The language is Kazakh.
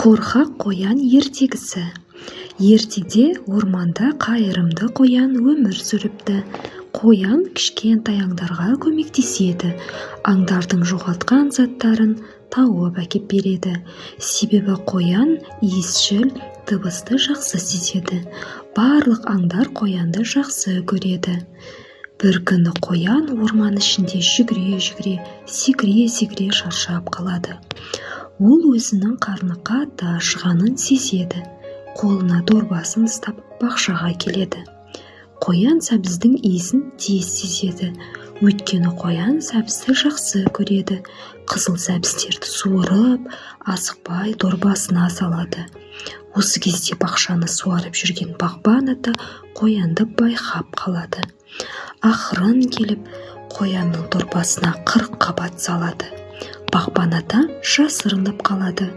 Қорқақ қоян ертегісі. Ертеде орманда қайырымды қоян өмір сүріпті. Қоян кішкентай аңдарға көмектеседі. Аңдардың жоғалтқан заттарын тауып әкеп береді. Себебі қоян иісшіл дыбысты жақсы сезеді. Барлық аңдар қоянды жақсы көреді. Бір күні қоян орман ішінде жүгіре-жүгіре, секіре-секіре шаршап қалады. Ол өзінің қарны қатты ашығанын сезеді. Қолына дорбасын ұстап бақшаға келеді. Қоян сәбіздің иісін тез сезеді. Өйткені қоян сәбізді жақсы көреді. Қызыл сәбіздерді суырып, асықпай дорбасына салады. Осы кезде бақшаны суарып жүрген бағбан ата қоянды байқап қалады. Ақырын келіп, қоянның дорбасына 40 қабат салады. Бағбан ата жасырынып қалады.